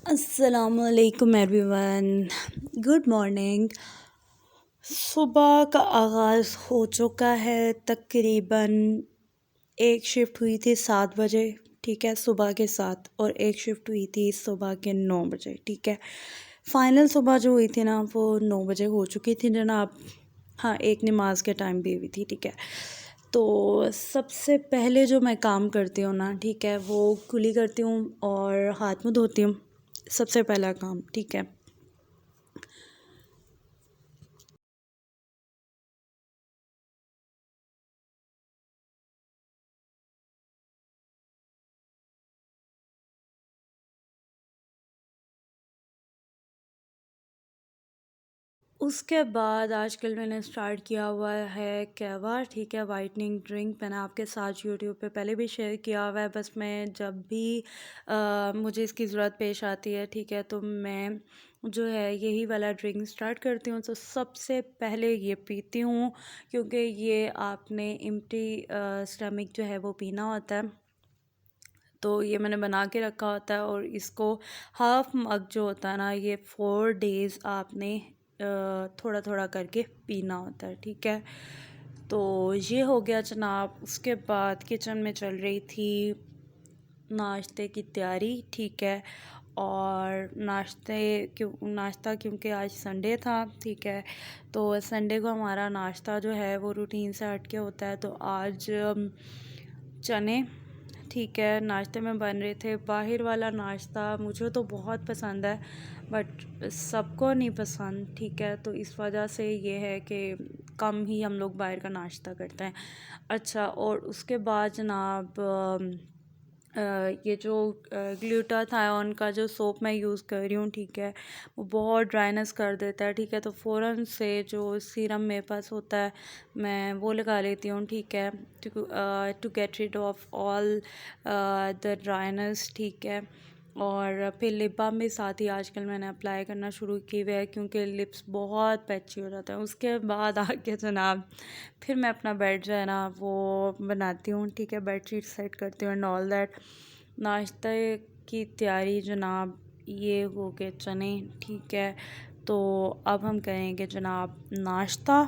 अस्सलामुअलैकुम everyone. Good morning. सुबह का आगाज़ हो चुका है। तकरीबन एक शिफ्ट हुई थी 7 बजे, ठीक है, सुबह के 7, और एक शिफ्ट हुई थी सुबह के 9 बजे, ठीक है। फ़ाइनल सुबह जो हुई थी ना वो 9 बजे हो चुकी थी जनाब। हाँ, एक नमाज के टाइम भी हुई थी, ठीक है। तो सबसे पहले जो मैं काम करती हूँ ना, ठीक है, वो कुली करती हूँ और हाथ मुँह धोती हूँ। सबसे पहला काम, ठीक है। उसके बाद आजकल मैंने स्टार्ट किया हुआ है कहवा, ठीक है, वाइटनिंग ड्रिंक। मैंने आपके साथ यूट्यूब पे पहले भी शेयर किया हुआ है। बस मैं जब भी मुझे इसकी ज़रूरत पेश आती है, ठीक है, तो मैं जो है यही वाला ड्रिंक स्टार्ट करती हूँ। तो सबसे पहले ये पीती हूँ, क्योंकि ये आपने एम्प्टी स्टमक जो है वो पीना होता है। तो ये मैंने बना के रखा होता है, और इसको हाफ़ मग जो होता है ना, ये 4 डेज़ आपने थोड़ा थोड़ा करके पीना होता है, ठीक है। तो ये हो गया जनाब। उसके बाद किचन में चल रही थी नाश्ते की तैयारी, ठीक है। और नाश्ता क्योंकि आज संडे था, ठीक है, तो संडे को हमारा नाश्ता जो है वो रूटीन से हट के होता है। तो आज चने, ठीक है, नाश्ते में बन रहे थे। बाहर वाला नाश्ता मुझे तो बहुत पसंद है, बट सबको नहीं पसंद, ठीक है। तो इस वजह से ये है कि कम ही हम लोग बाहर का नाश्ता करते हैं। अच्छा, और उसके बाद जनाब ये जो ग्लूटाथायोन का जो सोप मैं यूज़ कर रही हूँ, ठीक है, वो बहुत ड्राइनेस कर देता है, ठीक है। तो फ़ौरन से जो सीरम मेरे पास होता है मैं वो लगा लेती हूँ, ठीक है, to get rid of all the dryness, ठीक है। और फिर लिप बाम भी साथ ही आजकल मैंने अप्लाई करना शुरू की हुआ है, क्योंकि लिप्स बहुत पैची हो जाता है। उसके बाद आके जनाब फिर मैं अपना बेड जो है ना वो बनाती हूँ, ठीक है, बेड शीट सेट करती हूँ एंड ऑल दैट। नाश्ते की तैयारी जनाब, ये हो गए चने, ठीक है। तो अब हम करेंगे जनाब नाश्ता।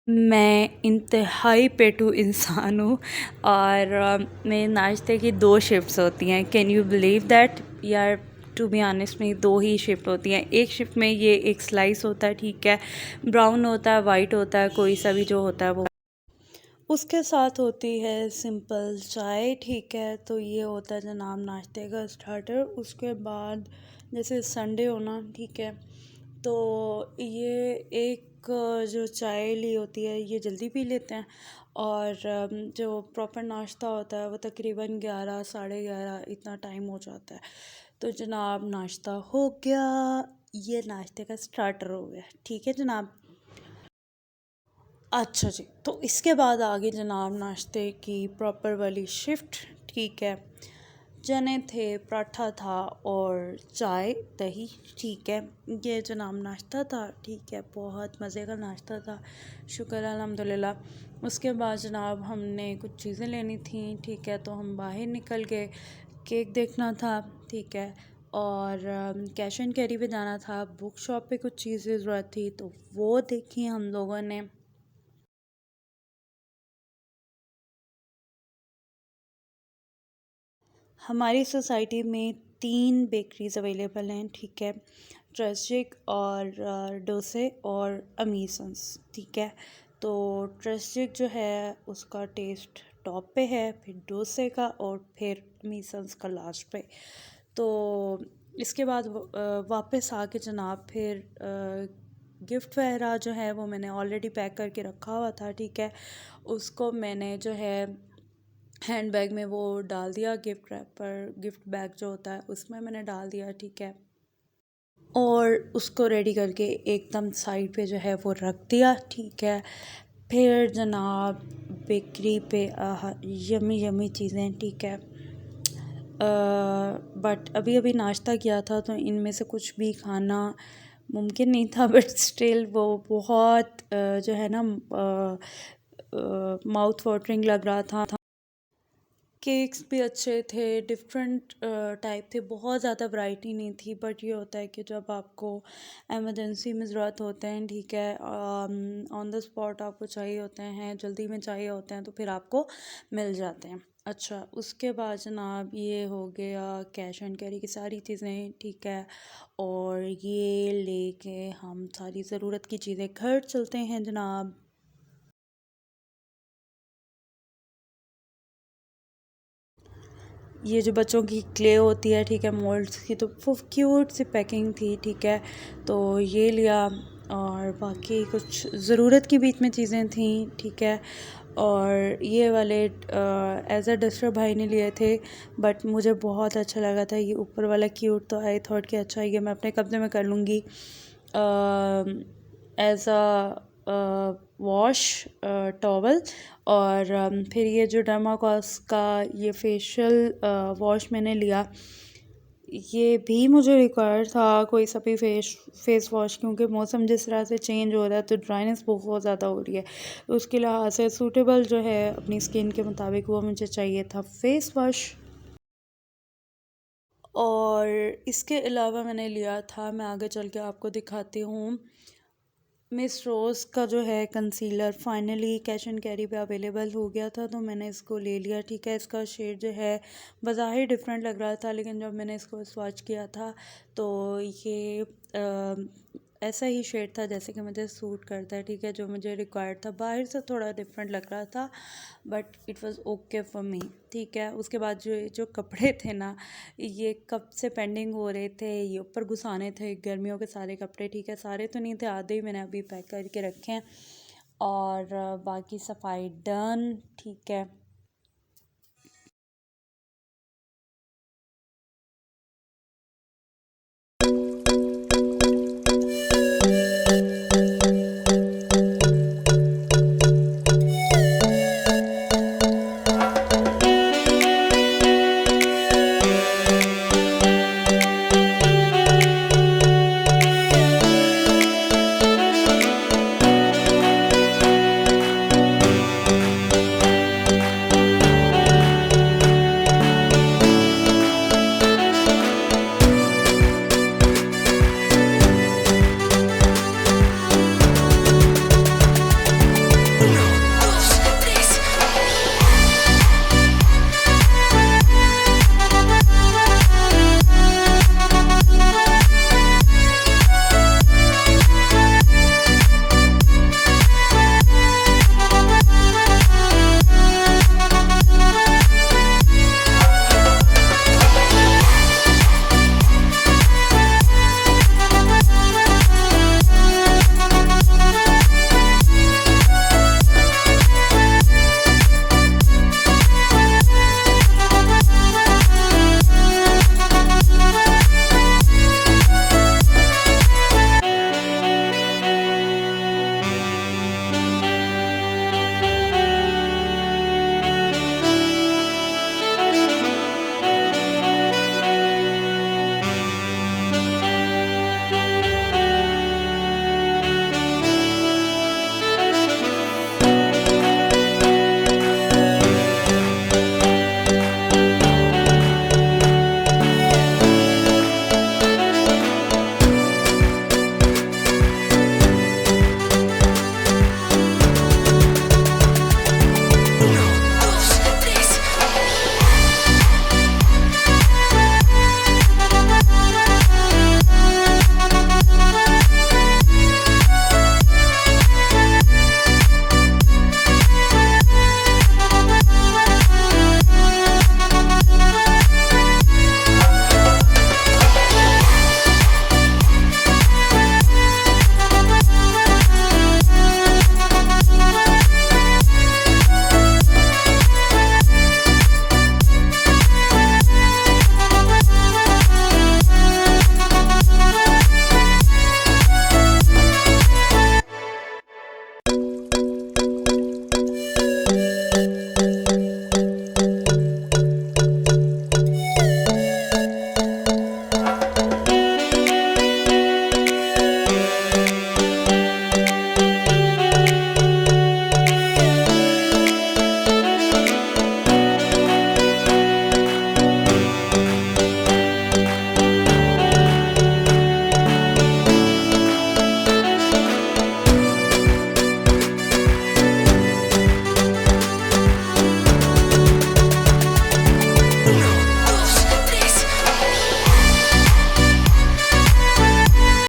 मैं इंतहाई पेटू इंसान हूँ, और मेरे नाश्ते की 2 शिफ्ट्स होती हैं। कैन यू बिलीव दैट यार? टू बी ऑनेस्ट में 2 ही शिफ्ट होती हैं। एक शिफ्ट में ये एक स्लाइस होता है, ठीक है, ब्राउन होता है, वाइट होता है, कोई सा भी जो होता है वो। उसके साथ होती है सिंपल चाय, ठीक है। तो ये होता है जनाब नाश्ते का स्टार्टर। उसके बाद जैसे संडे होना, ठीक है, तो ये एक जो चाय ली होती है ये जल्दी पी लेते हैं। और जो प्रॉपर नाश्ता होता है वो तकरीबन 11 साढ़े 11 इतना टाइम हो जाता है। तो जनाब नाश्ता हो गया, ये नाश्ते का स्टार्टर हो गया, ठीक है जनाब। अच्छा जी, तो इसके बाद आगे जनाब नाश्ते की प्रॉपर वाली शिफ्ट, ठीक है। चने थे, पराठा था, और चाय दही, ठीक है। ये जनाब नाश्ता था, ठीक है, बहुत मज़े का नाश्ता था, शुक्र अल्हम्दुलिल्लाह। उसके बाद जनाब हमने कुछ चीज़ें लेनी थी, ठीक है, तो हम बाहर निकल गए। केक देखना था, ठीक है, और कैश एंड कैरी पे जाना था। बुक शॉप पे कुछ चीज़ें ज़रूरत थी तो वो देखी हम लोगों ने। हमारी सोसाइटी में 3 बेकरीज़ अवेलेबल हैं, ठीक है, ट्रस्टिक और डोसे और अमीसन्स, ठीक है। तो ट्रस्टिक जो है उसका टेस्ट टॉप पे है, फिर डोसे का, और फिर अमीसन्स का लास्ट पे। तो इसके बाद वापस आके जनाब फिर गिफ्ट वगैरह जो है वो मैंने ऑलरेडी पैक करके रखा हुआ था, ठीक है, उसको मैंने जो है हैंड बैग में वो डाल दिया, गिफ्ट रैपर, गिफ्ट बैग जो होता है उसमें मैंने डाल दिया, ठीक है। और उसको रेडी करके एकदम साइड पे जो है वो रख दिया, ठीक है। फिर जनाब बेकरी पे यमी यमी चीज़ें, ठीक है। बट अभी अभी नाश्ता किया था तो इनमें से कुछ भी खाना मुमकिन नहीं था, बट स्टिल वो बहुत जो है ना माउथ वाटरिंग लग रहा था। केक्स भी अच्छे थे, डिफरेंट टाइप थे, बहुत ज़्यादा वैरायटी नहीं थी। बट ये होता है कि जब आपको इमरजेंसी में ज़रूरत होते हैं, ठीक है, ऑन द स्पॉट आपको चाहिए होते हैं, जल्दी में चाहिए होते हैं, तो फिर आपको मिल जाते हैं। अच्छा, उसके बाद जनाब ये हो गया कैश एंड कैरी की सारी चीज़ें, ठीक है। और ये लेके हम सारी ज़रूरत की चीज़ें घर चलते हैं जनाब। ये जो बच्चों की क्ले होती है, ठीक है, मोल्ड्स की, तो वो क्यूट सी पैकिंग थी, ठीक है, तो ये लिया। और बाकी कुछ ज़रूरत की बीच में चीज़ें थी, ठीक है। और ये वाले एज अ डस्टर भाई ने लिए थे, बट मुझे बहुत अच्छा लगा था ये ऊपर वाला क्यूट, तो आई थॉट कि अच्छा ये मैं अपने कब्ज़े में कर लूँगी एज अ वॉश टॉवल। और फिर ये जो डर्माकॉस का ये फेशियल वॉश मैंने लिया, ये भी मुझे रिक्वायर था कोई सा भी फेस वॉश, क्योंकि मौसम जिस तरह से चेंज हो रहा है तो ड्राइनेस बहुत ज़्यादा हो रही है, तो उसके लिहाज से सूटेबल जो है अपनी स्किन के मुताबिक वो मुझे चाहिए था फेस वॉश। और इसके अलावा मैंने लिया था, मैं आगे चल के आपको दिखाती हूँ, मिस रोज़ का जो है concealer finally cash and carry पे अवेलेबल हो गया था, तो मैंने इसको ले लिया, ठीक है। इसका शेड जो है बज़ाहिर डिफरेंट लग रहा था, लेकिन जब मैंने इसको स्वॉच किया था तो ये ऐसा ही शेड था जैसे कि मुझे सूट करता है, ठीक है, जो मुझे रिक्वायर्ड था। बाहर से थोड़ा डिफरेंट लग रहा था, but it was okay for me, ठीक है। उसके बाद जो जो कपड़े थे ना, ये कब से पेंडिंग हो रहे थे, ये ऊपर घुसाने थे गर्मियों के सारे कपड़े, ठीक है, सारे तो नहीं थे, आधे ही मैंने अभी पैक करके रखे हैं। और बाकी सफाई डन, ठीक है।